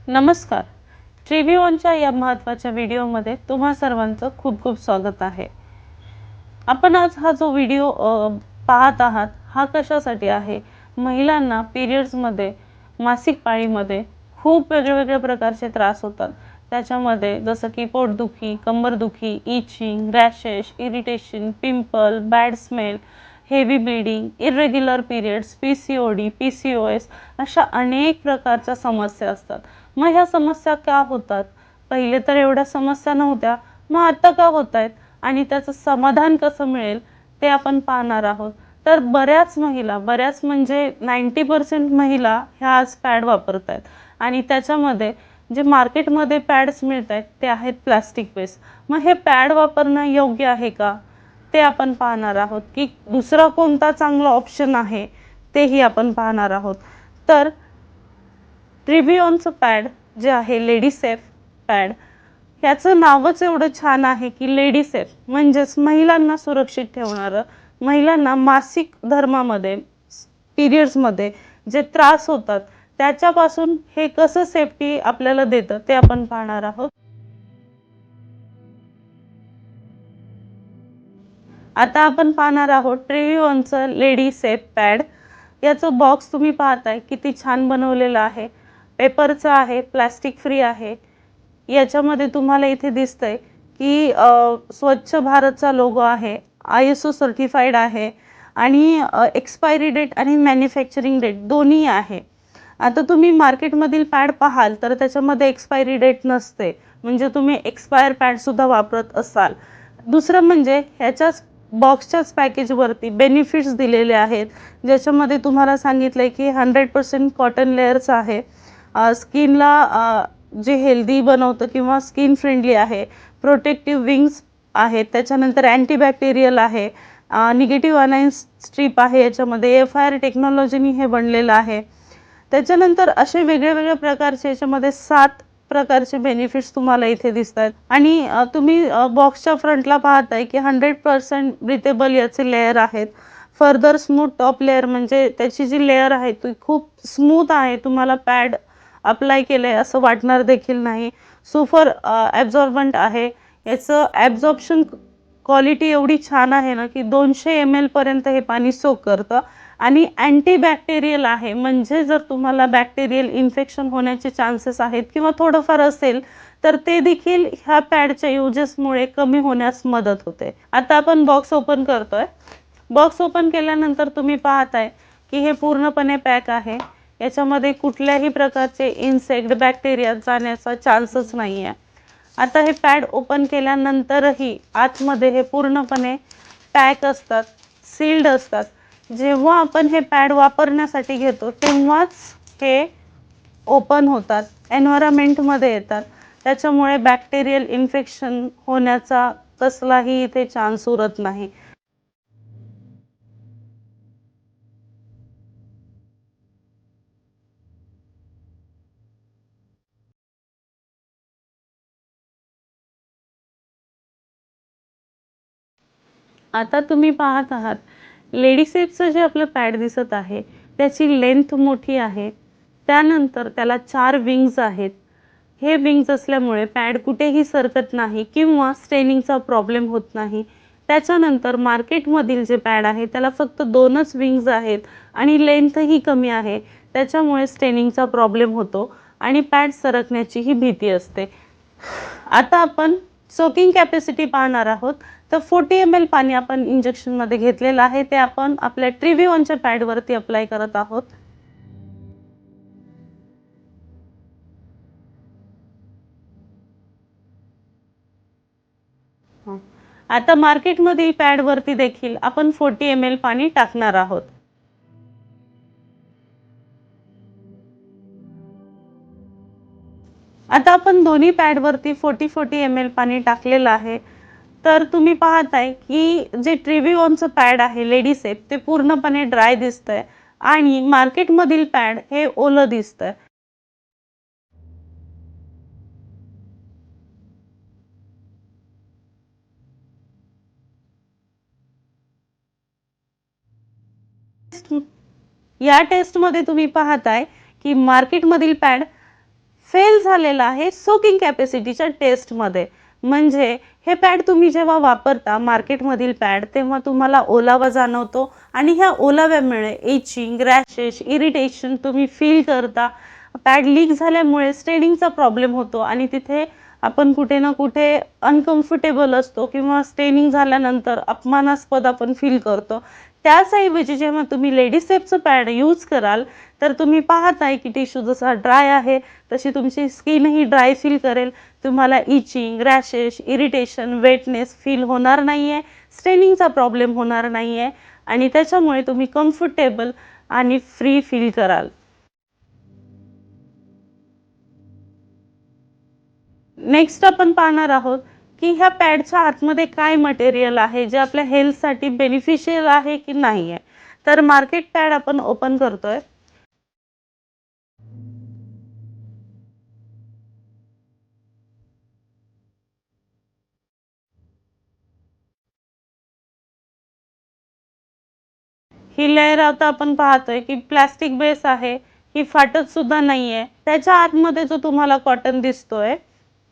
नमस्कार. ट्रिव्हिओनच्या या महत्त्वाच्या व्हिडिओमध्ये तुम्हा सर्वांचं खूप खूप स्वागत आहे. आपण आज हा जो व्हिडिओ पाहत आहात हा कशासाठी आहे? महिलांना पिरियड्समध्ये मासिक पाळीमध्ये खूप वेगवेगळ्या प्रकारचे त्रास होतात. त्याच्यामध्ये जसं की पोटदुखी, कंबरदुखी, itching, rashes, irritation, pimple, bad smell, heavy bleeding, irregular periods, PCOD, PCOS अशा अनेक प्रकारच्या समस्या असतात. मग ह्या समस्या का होतात? पहिले तर एवढ्या समस्या नव्हत्या, मग आता का होत आहेत आणि त्याचं समाधान कसं मिळेल ते आपण पाहणार आहोत. तर बऱ्याच म्हणजे 90% महिला ह्या आज पॅड वापरत आहेत आणि त्याच्यामध्ये जे मार्केटमध्ये पॅड्स मिळत आहेत ते आहेत प्लास्टिक बेस. मग हे पॅड वापरणं योग्य आहे का ते आपण पाहणार आहोत, की दुसरा कोणता चांगला ऑप्शन आहे तेही आपण पाहणार आहोत. तर ट्रिव्हिओनचं पॅड जे आहे लेडी सेफ पॅड, ह्याचं नावच एवढं छान आहे की लेडी सेफ म्हणजेच महिलांना सुरक्षित ठेवणारं. महिलांना मासिक धर्मामध्ये पिरियड्समध्ये जे त्रास होतात त्याच्यापासून हे कसं सेफ्टी आपल्याला देतं ते आपण पाहणार आहोत. आता आपण पाहणार आहोत ट्रिव्हिओनचं लेडी सेफ पॅड. याचं बॉक्स तुम्ही पाहताय किती छान बनवलेलं आहे. पेपरचं आहे, प्लास्टिक फ्री आहे. याच्यामध्ये तुम्हाला इथे दिसतंय की स्वच्छ भारतचा लोगो आहे, ISO सर्टिफाईड आहे आणि एक्सपायरी डेट आणि मॅन्युफॅक्चरिंग डेट दोन्ही आहे. आता तुम्ही मार्केटमधील पॅड पाहाल तर त्याच्यामध्ये एक्सपायरी डेट नसते, म्हणजे तुम्ही एक्सपायर पॅडसुद्धा वापरत असाल. दुसरं म्हणजे ह्याच्याच बॉक्सच्याच पॅकेजवरती बेनिफिट्स दिलेले आहेत, ज्याच्यामध्ये तुम्हाला सांगितलं की 100% कॉटन लेअर्स आहे, स्किनला जे हेल्दी बनवतं किंवा स्किन फ्रेंडली आहे, प्रोटेक्टिव्ह विंग्स आहेत, त्याच्यानंतर अँटीबॅक्टेरियल आहे, निगेटिव्ह अनाइन स्ट्रीप आहे, याच्यामध्ये FIR टेक्नॉलॉजीनी हे बनलेलं आहे. त्याच्यानंतर असे वेगळ्या प्रकारचे याच्यामध्ये 7 प्रकारचे बेनिफिट्स तुम्हाला इथे दिसतात आणि तुम्ही बॉक्सच्या फ्रंटला पाहताय की 100% ब्रीथेबल याचे लेअर आहेत. फर्दर स्मूथ टॉप लेअर म्हणजे त्याची जी लेअर आहे ती खूप स्मूथ आहे, तुम्हाला पॅड अप्लाय केलंय असं वाटणार देखील नाही. सुपर ॲब्झॉर्बंट आहे, याचं ॲब्झॉर्प्शन क्वालिटी एवढी छान आहे ना की 200 ml पर्यंत हे पाणी सोक करतं आणि अँटीबॅक्टेरियल आहे, म्हणजे जर तुम्हाला बॅक्टेरियल इन्फेक्शन होण्याचे चान्सेस आहेत किंवा थोडंफार असेल तर ते देखील ह्या पॅडच्या युजेसमुळे कमी होण्यास मदत होते. आता आपण बॉक्स ओपन करतोय. बॉक्स ओपन केल्यानंतर तुम्ही पाहताय की हे पूर्णपणे पॅक आहे. याच्यामध्ये कुठल्याही प्रकारचे इन्सेक्ट, बॅक्टेरिया जाण्याचा चान्सच नाही आहे. आता हे पॅड ओपन केल्यानंतरही आतमध्ये हे पूर्णपणे पॅक असतात, सील्ड असतात. जेव्हा आपण हे पॅड वापरण्यासाठी घेतो तेव्हाच हे ओपन होतात, एन्व्हायरमेंटमध्ये येतात. त्याच्यामुळे बॅक्टेरियल इन्फेक्शन होण्याचा कसलाही इथे चान्स उरत नाही. आता तुम्ही पाहत आहात लेडी सेफचं जे आपलं पॅड दिसत आहे त्याची लेंथ मोठी आहे, त्यानंतर त्याला 4 विंग्स आहेत. हे विंग्स असल्यामुळे पॅड कुठेही सरकत नाही किंवा स्ट्रेनिंगचा प्रॉब्लेम होत नाही. त्याच्यानंतर मार्केटमधील जे पॅड आहे त्याला फक्त 2च विंग्स आहेत आणि लेंथही कमी आहे, त्याच्यामुळे स्ट्रेनिंगचा प्रॉब्लेम होतो आणि पॅड सरकण्याचीही भीती असते. आता आपण सोकिंग कॅपॅसिटी पाहणार आहोत. तर 40 ml पाणी आपण इंजेक्शनमध्ये घेतलेलं आहे, ते आपण आपल्या ट्रिव्हिओनच्या पॅडवरती अप्लाय करत आहोत. आता मार्केटमधील पॅडवरती देखील आपण 40 ml पाणी टाकणार आहोत. आता आपण दोन्ही पॅडवरती 40 ml पाणी टाकलेलं आहे. तर तुम्ही पाहताय की जे ट्रिव्हिओनचं पॅड आहे लेडी सेफ ते पूर्णपणे ड्राय दिसतंय आणि मार्केटमधील पॅड हे ओलं दिसतंय. या टेस्टमध्ये तुम्ही पाहताय की मार्केटमधील पॅड फेल झालेला आहे सोकिंग कॅपॅसिटीच्या टेस्टमध्ये. म्हणजे हे पॅड तुम्ही जेव्हा वापरता मार्केटमधील पॅड, तेव्हा तुम्हाला ओलावा जाणवतो आणि ह्या ओलाव्यामुळे इचिंग, रॅशेस, इरिटेशन तुम्ही फील करता. पॅड लीक झाल्यामुळे स्टेनिंगचा प्रॉब्लेम होतो आणि तिथे आपण कुठे ना कुठे अनकम्फर्टेबल असतो किंवा स्टेनिंग झाल्यानंतर अपमानास्पद आपण फील करतो. त्याचऐवजी जेव्हा तुम्ही लेडीसेपचं पॅड यूज कराल, तर तुम्ही पाहताय की टिश्यू जसा ड्राय आहे तशी तुमची स्किनही ड्राय फील करेल. तुम्हाला itching, rashes, irritation, wetness feel होणार नाही आहे, स्टेनिंगचा प्रॉब्लेम होणार नाही आहे आणि त्याच्यामुळे तुम्ही कम्फर्टेबल आणि फ्री फील कराल. नेक्स्ट आपण पाहणार आहोत की ह्या पॅडच्या आतमध्ये काय मटेरियल आहे जे आपल्या हेल्थसाठी बेनिफिशियल आहे की नाही आहे. तर मार्केट पॅड आपण ओपन करतोय. ही लेयर आता आपण पाहतोय की प्लास्टिक बेस आहे, ही फाटत सुद्धा नाहीये. त्याच्या आतमध्ये जो तुम्हाला कॉटन दिसतोय,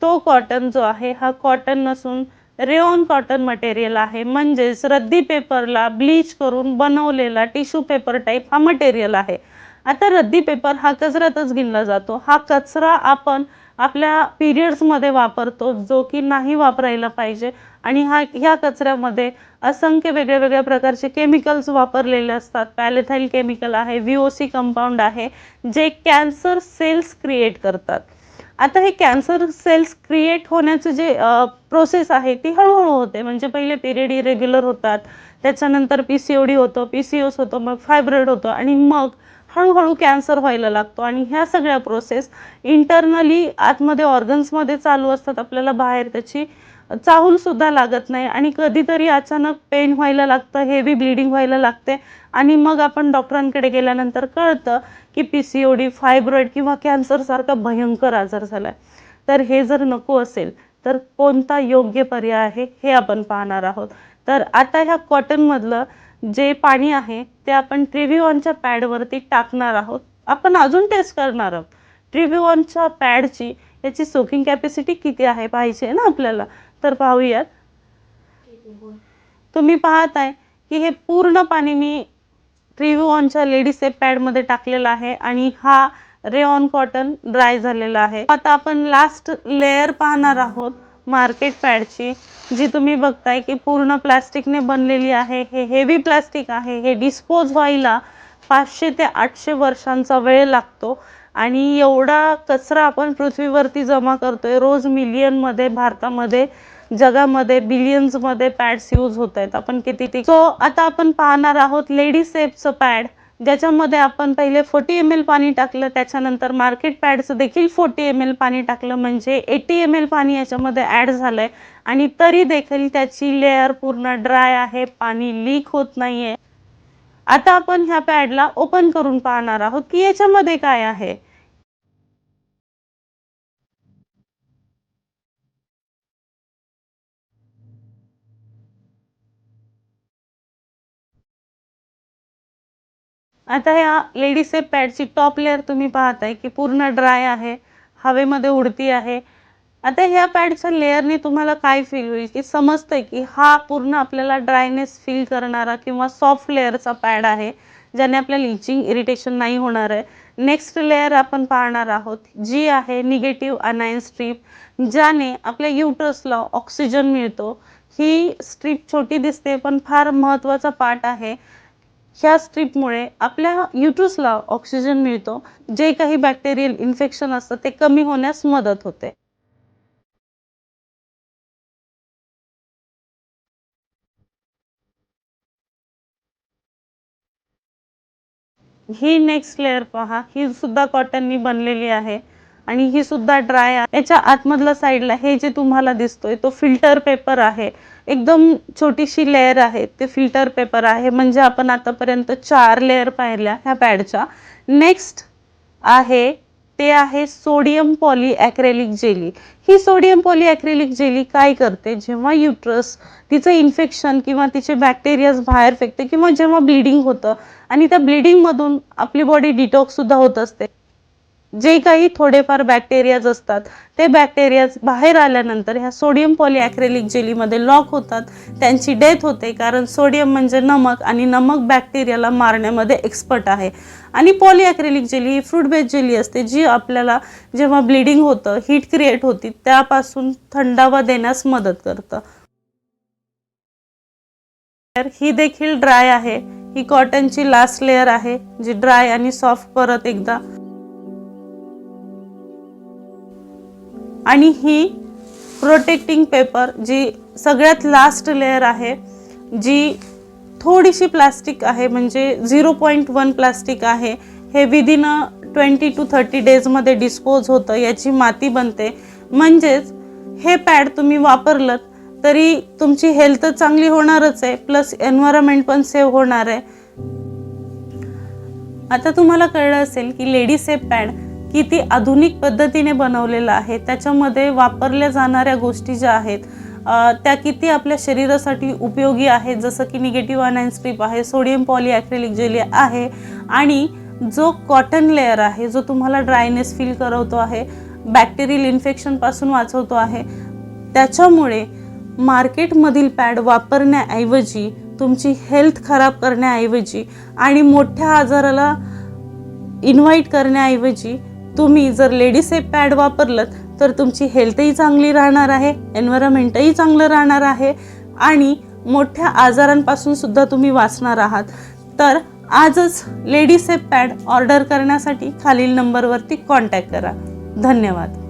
तो कॉटन जो आहे हा कॉटन नसून रेऑन कॉटन मटेरियल आहे. म्हणजेच रद्दी पेपरला ब्लीच करून बनवलेला टिश्यू पेपर टाईप हा मटेरियल आहे. आता रद्दी पेपर हा कचऱ्यातच गिनला जातो. हा कचरा आपण आपल्या पिरियड्समध्ये वापरतो, जो की नाही वापरायला पाहिजे आणि ह्या कचऱ्यामध्ये असंख्य वेगळ्या वेगळ्या प्रकारचे केमिकल्स वापरलेले असतात. पॅलेथाइल केमिकल आहे, VOC कंपाऊंड आहे, जे कॅन्सर सेल्स क्रिएट करतात. आता हे कॅन्सर सेल्स क्रिएट होण्याचं जे प्रोसेस आहे ती हळूहळू होते. म्हणजे पहिले पिरियड इरेग्युलर होतात, त्याच्यानंतर PCOD होतो, PCOS होतो, मग फायब्रॉइड होतो आणि मग हळूहळू कॅन्सर व्हायला लागतो. आणि ह्या सगळ्या प्रोसेस इंटरनली आतमध्ये ऑर्गन्समध्ये चालू असतात. आपल्याला बाहेर त्याची चाहूल सुद्धा लागत नाही आणि कधीतरी अचानक पेन व्हायला लागतं, हेवी ब्लिडिंग व्हायला लागते आणि मग आपण डॉक्टरांकडे गेल्यानंतर कळतं की PCOD, फायब्रॉइड किंवा कॅन्सरसारखा भयंकर आजार झालाय. तर हे जर नको असेल तर कोणता योग्य पर्याय आहे हे आपण पाहणार आहोत. तर आता ह्या कॉटनमधलं जे पाणी आहे ते आपण ट्रिव्हिओनच्या पॅडवरती टाकणार आहोत. आपण अजून टेस्ट करणार आहोत ट्रिव्हिओनच्या पॅडची, याची सोकिंग कॅपॅसिटी किती आहे पाहिजे ना आपल्याला. तर पाहूयात. तुम्ही पाहताय की हे पूर्ण पाणी मी ट्रिव्हिओनच्या लेडीसेप पॅडमध्ये टाकलेलं आहे आणि हा रेऑन कॉटन ड्राय झालेला आहे. आता आपण लास्ट लेयर पाहणार आहोत मार्केट पॅडची, जी तुम्ही बघताय की पूर्ण प्लास्टिकने बनलेली आहे. हे हेवी प्लास्टिक आहे. हे डिस्पोज व्हायला 500 ते 800 वर्षांचा वेळ लागतो आणि एवढा कचरा आपण पृथ्वीवरती जमा करतोय रोज. मिलियनमध्ये, भारतामध्ये, जगामध्ये बिलियन्समध्ये पॅड्स यूज होत आहेत. आपण किती सो आता आपण पाहणार आहोत लेडीसेपचं पॅड, ज्याच्यामध्ये आपण पहिले 40 ml पाणी टाकलं, त्याच्यानंतर मार्केट पॅडचं देखील 40 ml पाणी टाकलं, म्हणजे 80 ml पाणी याच्यामध्ये ॲड झालंय आणि तरी देखील त्याची लेअर पूर्ण ड्राय आहे, पाणी लीक होत नाहीये. आता आपण ह्या पॅडला ओपन करून पाहणार आहोत की याच्यामध्ये काय आहे. आता या लेडीसेप पॅडची टॉप लेअर तुम्ही पाहताय की पूर्ण ड्राय आहे, हवेमध्ये उडती आहे. आता ह्या पॅडच्या लेअरने तुम्हाला काय फील होईल की समजतंय की हा पूर्ण आपल्याला ड्रायनेस फील करणारा किंवा सॉफ्ट लेअरचा पॅड आहे, ज्याने आपल्याला इचिंग, इरिटेशन नाही होणार आहे. नेक्स्ट लेअर आपण पाहणार आहोत, जी आहे निगेटिव्ह अनायन स्ट्रीप, ज्याने आपल्या युटरसला ऑक्सिजन मिळतो. ही स्ट्रीप छोटी दिसते पण फार महत्त्वाचा पार्ट आहे. ह्या स्ट्रीपमुळे आपल्या युटरसला ऑक्सिजन मिळतो, जे काही बॅक्टेरियल इन्फेक्शन असतं ते कमी होण्यास मदत होते. ही नेक्स्ट लेअर पहा, ही सुद्धा कॉटननी बनलेली आहे आणि ही सुद्धा ड्राय आहे. याच्या आतमधल्या साईडला हे जे तुम्हाला दिसतोय तो फिल्टर पेपर आहे. एकदम छोटीशी लेअर आहे, ते फिल्टर पेपर आहे. म्हणजे आपण आतापर्यंत 4 लेअर पाहिल्या ह्या पॅडच्या. नेक्स्ट आहे ते आहे सोडियम पॉलीॲक्रेलिक जेली. ही सोडियम पॉलीॲक्रेलिक जेली काय करते, जेव्हा युटरस तिचं इन्फेक्शन किंवा तिचे बॅक्टेरियाज बाहेर फेकते किंवा जेव्हा ब्लिडिंग होतं आणि त्या ब्लिडिंगमधून आपली बॉडी डिटॉक्स सुद्धा होत असते, जे काही थोडेफार बॅक्टेरियाज असतात ते बॅक्टेरियाज बाहेर आल्यानंतर ह्या सोडियम पॉलीॲक्रेलिक जेलीमध्ये लॉक होतात, त्यांची डेथ होते, कारण सोडियम म्हणजे नमक आणि नमक बॅक्टेरियाला मारण्यामध्ये एक्सपर्ट आहे. आणि पॉलीॲक्रेलिक जेली ही फ्रूट बेस्ड जेली असते, जी आपल्याला जेव्हा ब्लिडिंग होतं, हीट क्रिएट होती, त्यापासून थंडावा देण्यास मदत करतं. तर ही देखील ड्राय आहे. ही कॉटनची लास्ट लेअर आहे, जी ड्राय आणि सॉफ्ट परत एकदा. आणि ही प्रोटेक्टिंग पेपर जी सगळ्यात लास्ट लेअर आहे, जी थोडीशी प्लास्टिक आहे, म्हणजे 0.1 प्लास्टिक आहे. हे विदिन 20 to 30 डेजमध्ये डिस्पोज होतं, याची माती बनते. म्हणजेच हे पॅड तुम्ही वापरलं तरी तुमची हेल्थ चांगली होणारच आहे, प्लस एन्व्हायरमेंट पण सेव्ह होणार आहे. आता तुम्हाला कळलं असेल की लेडी सेफ पॅड किती आधुनिक पद्धतीने बनवलेला आहे. त्याच्यामध्ये वापरल्या जाणाऱ्या गोष्टी ज्या आहेत त्या किती आपल्या शरीरासाठी उपयोगी आहेत, जसं की निगेटिव्ह अनाइन स्ट्रीप आहे, सोडियम पॉलीॲक्रेलिक जेली आहे, आणि जो कॉटन लेअर आहे जो तुम्हाला ड्रायनेस फील करवतो आहे, बॅक्टेरियल इन्फेक्शनपासून वाचवतो आहे. त्याच्यामुळे मार्केटमधील पॅड वापरण्याऐवजी, तुमची हेल्थ खराब करण्याऐवजी आणि मोठ्या आजाराला इन्व्हाइट करण्याऐवजी तुम्ही जर लेडी सेफ पॅड वापरलं तर तुमची हेल्थही चांगली राहणार आहे, एन्व्हायरमेंटही चांगलं राहणार आहे, आणि मोठ्या आजारांपासून सुद्धा तुम्ही वाचणार आहात. तर आजच लेडी सेफ पॅड ऑर्डर करण्यासाठी खालील नंबरवरती कॉन्टॅक्ट करा. धन्यवाद.